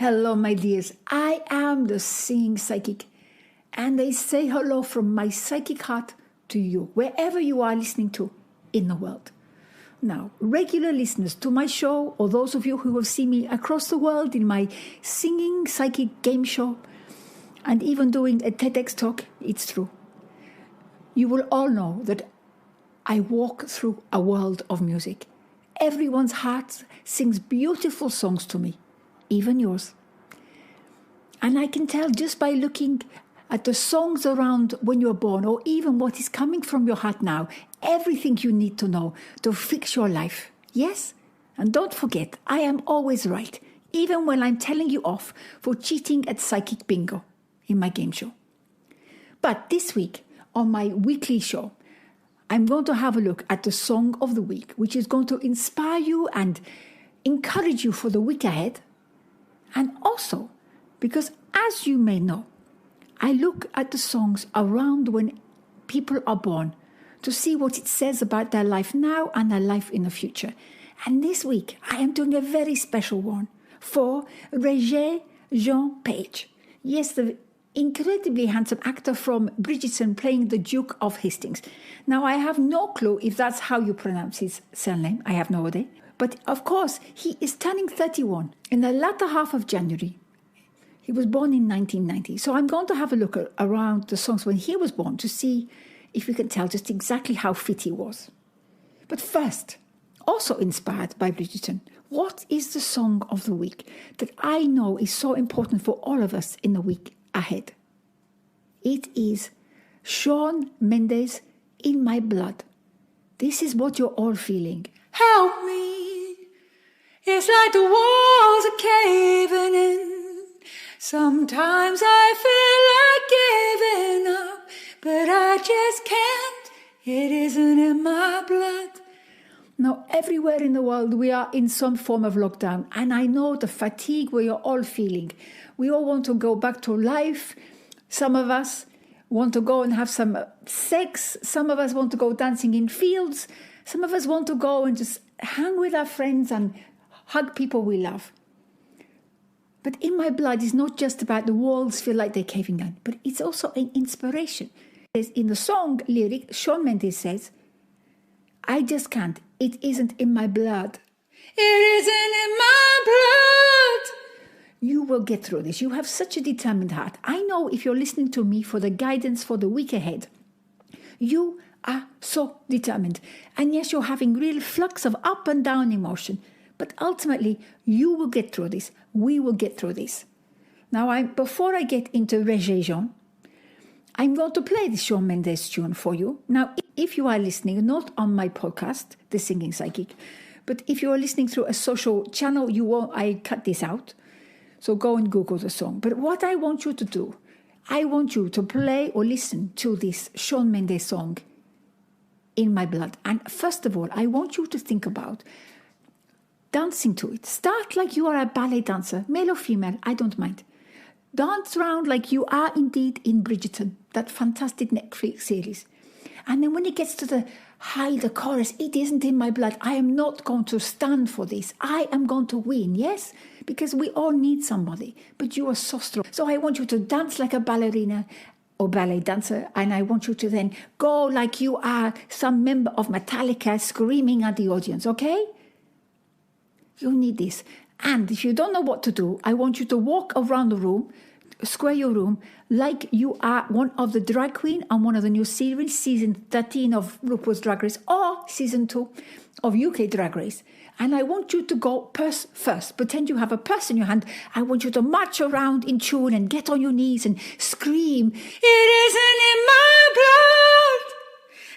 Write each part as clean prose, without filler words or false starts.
Hello, my dears. I am the singing psychic, and I say hello from my psychic heart to you, wherever you are listening to in the world. Now, regular listeners to my show, or those of you who have seen me across the world in my singing psychic game show, and even doing a TEDx talk, it's true. You will all know that I walk through a world of music. Everyone's heart sings beautiful songs to me, even yours. And I can tell just by looking at the songs around when you're born, or even what is coming from your heart now, everything you need to know to fix your life. Yes? And don't forget, I am always right, even when I'm telling you off for cheating at psychic bingo in my game show. But this week, on my weekly show, I'm going to have a look at the song of the week, which is going to inspire you and encourage you for the week ahead. And also, because as you may know, I look at the songs around when people are born to see what it says about their life now and their life in the future. And this week, I am doing a very special one for Rege Jean Page. Yes, the incredibly handsome actor from Bridgerton playing the Duke of Hasting. Now, I have no clue if that's how you pronounce his surname. I have no idea. But of course, he is turning 31 in the latter half of January. He was born in 1990. So I'm going to have a look around the songs when he was born to see if we can tell just exactly how fit he was. But first, also inspired by Bridgerton, what is the song of the week that I know is so important for all of us in the week ahead? It is Shawn Mendes, In My Blood. This is what you're all feeling. Help me, it's like the walls are caving in. Sometimes I feel like giving up, but I just can't. It isn't in my blood. Now, everywhere in the world, we are in some form of lockdown. And I know the fatigue we are all feeling. We all want to go back to life. Some of us want to go and have some sex. Some of us want to go dancing in fields. Some of us want to go and just hang with our friends and hug people we love. But In My Blood is not just about the walls feel like they're caving down, but it's also an inspiration. In the song lyric, Shawn Mendes says, I just can't. It isn't in my blood. It isn't in my blood. You will get through this. You have such a determined heart. I know if you're listening to me for the guidance for the week ahead, you are so determined. And yes, you're having real flux of up and down emotion. But ultimately, you will get through this. We will get through this. Now, before I get into Rege Jean, I'm going to play the Shawn Mendes tune for you. Now, if you are listening, not on my podcast, The Singing Psychic, but if you are listening through a social channel, I cut this out. So go and Google the song. But what I want you to do, I want you to play or listen to this Shawn Mendes song, In My Blood. And first of all, I want you to think about dancing to it. Start like you are a ballet dancer, male or female, I don't mind. Dance around like you are indeed in Bridgerton, that fantastic Netflix series. And then when it gets to the chorus, it isn't in my blood. I am not going to stand for this. I am going to win, yes? Because we all need somebody, but you are so strong. So I want you to dance like a ballerina or ballet dancer, and I want you to then go like you are some member of Metallica screaming at the audience, okay? You need this. And if you don't know what to do, I want you to walk around the room, square your room, like you are one of the drag queen on one of the new series, season 13 of RuPaul's Drag Race or season 2 of UK Drag Race. And I want you to go purse first. Pretend you have a purse in your hand. I want you to march around in tune and get on your knees and scream, It isn't in my blood.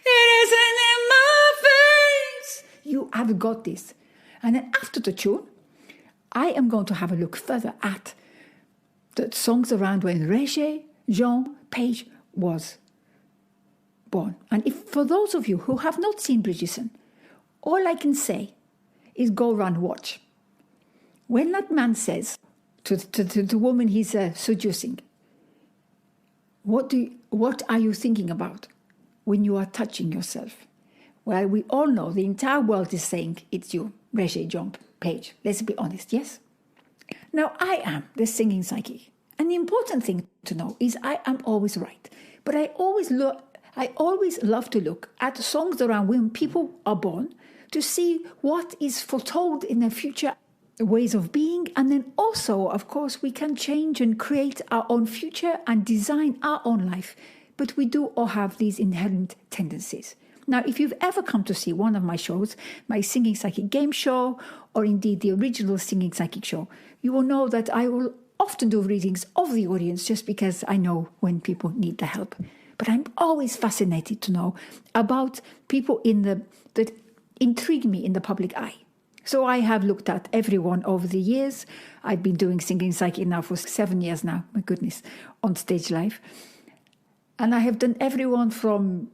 It isn't in my veins. You have got this. And then after the tune, I am going to have a look further at the songs around when Rege Jean Page was born. And if for those of you who have not seen Bridgerton, all I can say is go run watch. When that man says to the woman he's seducing, what are you thinking about when you are touching yourself? Well, we all know the entire world is saying it's you, Rege Jean Page. Let's be honest, yes? Now, I am the singing psychic. And the important thing to know is I am always right. But I always love to look at songs around when people are born to see what is foretold in their future ways of being. And then also, of course, we can change and create our own future and design our own life. But we do all have these inherent tendencies. Now, if you've ever come to see one of my shows, my Singing Psychic game show, or indeed the original Singing Psychic show, you will know that I will often do readings of the audience just because I know when people need the help. But I'm always fascinated to know about people that intrigue me in the public eye. So I have looked at everyone over the years. I've been doing Singing Psychic now for 7 years now, my goodness, on stage live. And I have done everyone from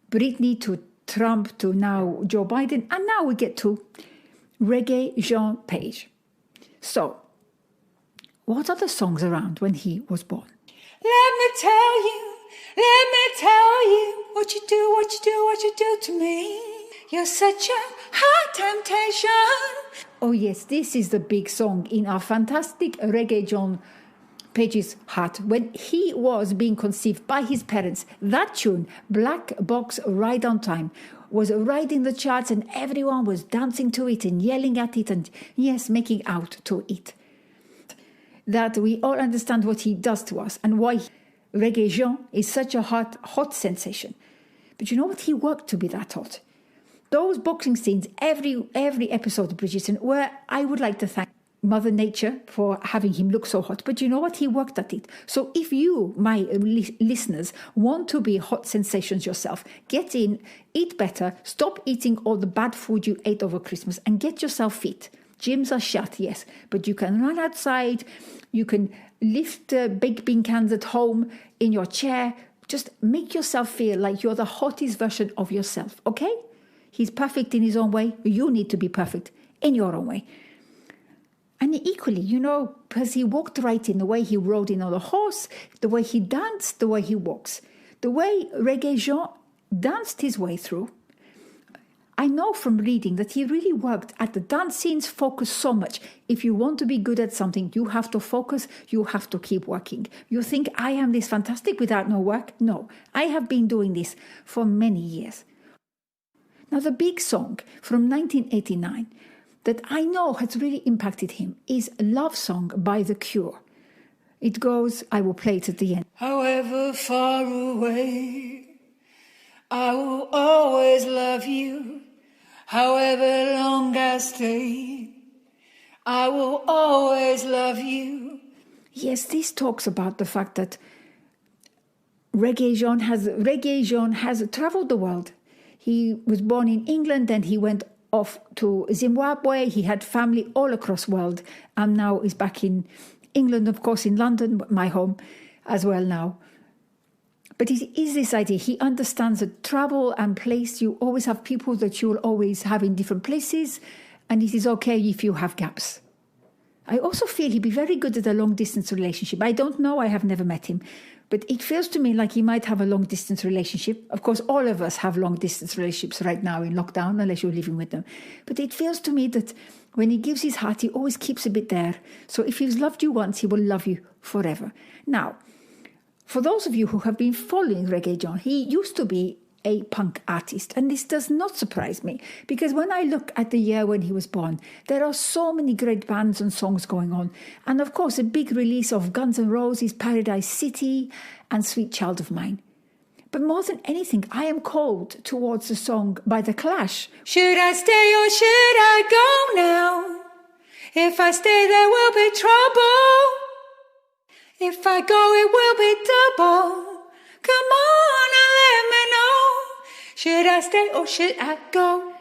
Britney to Trump to now Joe Biden. And now we get to Rege Jean Page. So, what are the songs around when he was born? Let me tell you what you do to me. You're such a hot temptation. Oh yes, this is the big song in our fantastic Rege Jean Page's heart. When he was being conceived by his parents, that tune, Black Box Right on Time, was riding the charts and everyone was dancing to it and yelling at it and, yes, making out to it. That we all understand what he does to us and why Rege Jean is such a hot sensation. But you know what? He worked to be that hot. Those boxing scenes, every episode of Bridgerton, where I would like to thank Mother Nature for having him look so hot. But you know what? He worked at it. So if you, my listeners, want to be hot sensations yourself, get in, eat better, stop eating all the bad food you ate over Christmas and get yourself fit. Gyms are shut, yes, but you can run outside, you can lift baked bean cans at home in your chair. Just make yourself feel like you're the hottest version of yourself, okay? He's perfect in his own way. You need to be perfect in your own way. And equally, because he walked right in, the way he rode in on a horse, the way he danced, the way he walks, the way Rege Jean danced his way through. I know from reading that he really worked at the dance scenes, focused so much. If you want to be good at something, you have to focus, you have to keep working. You think, I am this fantastic without no work? No, I have been doing this for many years. Now, the big song from 1989 that I know has really impacted him is Love Song by The Cure. It goes, I will play it at the end. However far away, I will always love you. However long I stay, I will always love you. Yes, this talks about the fact that Rege Jean has traveled the world. He was born in England and he went off to Zimbabwe. He had family all across the world and now is back in England, of course, in London, my home as well now. But it is this idea. He understands that travel and place, you always have people that you'll always have in different places, and it is okay if you have gaps. I also feel he'd be very good at a long-distance relationship. I don't know, I have never met him, but it feels to me like he might have a long-distance relationship. Of course, all of us have long-distance relationships right now in lockdown, unless you're living with them. But it feels to me that when he gives his heart, he always keeps a bit there. So if he's loved you once, he will love you forever. Now, for those of you who have been following Rege Jean, he used to be a punk artist. And this does not surprise me, because when I look at the year when he was born, there are so many great bands and songs going on. And of course, a big release of Guns N' Roses, Paradise City, and Sweet Child of Mine. But more than anything, I am called towards a song by The Clash. Should I stay or should I go now? If I stay, there will be trouble. If I go, it will be double. Come on and let me know. Should I stay or should I go?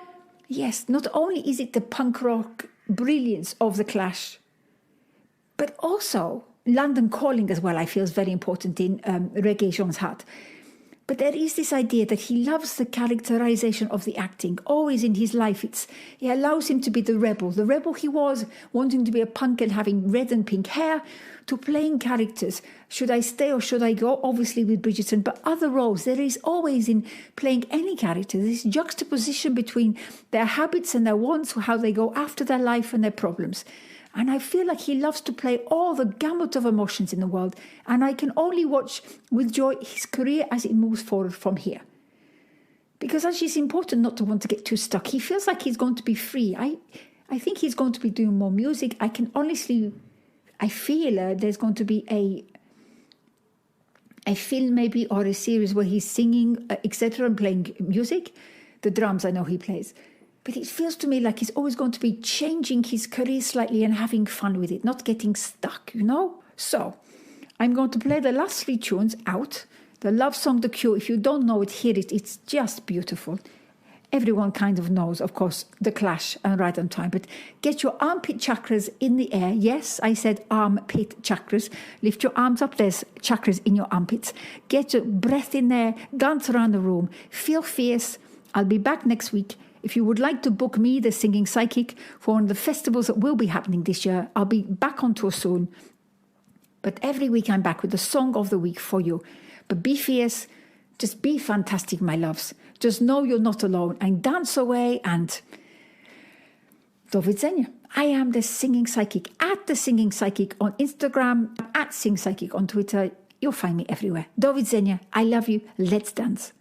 Yes, not only is it the punk rock brilliance of The Clash, but also London Calling as well, I feel is very important in Rege Jean's heart. But there is this idea that he loves the characterization of the acting. Always in his life, it allows him to be the rebel. The rebel he was, wanting to be a punk and having red and pink hair, to playing characters. Should I stay or should I go? Obviously with Bridgerton, but other roles. There is always in playing any character, this juxtaposition between their habits and their wants, how they go after their life and their problems. And I feel like he loves to play all the gamut of emotions in the world. And I can only watch with joy his career as it moves forward from here. Because actually it's important not to want to get too stuck. He feels like he's going to be free. I think he's going to be doing more music. I feel there's going to be a film maybe or a series where he's singing, etc. and playing music. The drums I know he plays. But it feels to me like he's always going to be changing his career slightly and having fun with it, not getting stuck, So, I'm going to play the last 3 tunes out. The love song, The Cure. If you don't know it, hear it. It's just beautiful. Everyone kind of knows, of course, The Clash and Right on Time. But get your armpit chakras in the air. Yes, I said armpit chakras. Lift your arms up. There's chakras in your armpits. Get your breath in there. Dance around the room. Feel fierce. I'll be back next week. If you would like to book me, the singing psychic, for one of the festivals that will be happening this year, I'll be back on tour soon. But every week I'm back with the song of the week for you. But be fierce. Just be fantastic, my loves. Just know you're not alone and dance away and do widzenia. I am the singing psychic, at the singing psychic on Instagram, at sing psychic on Twitter. You'll find me everywhere. Do widzenia. I love you. Let's dance.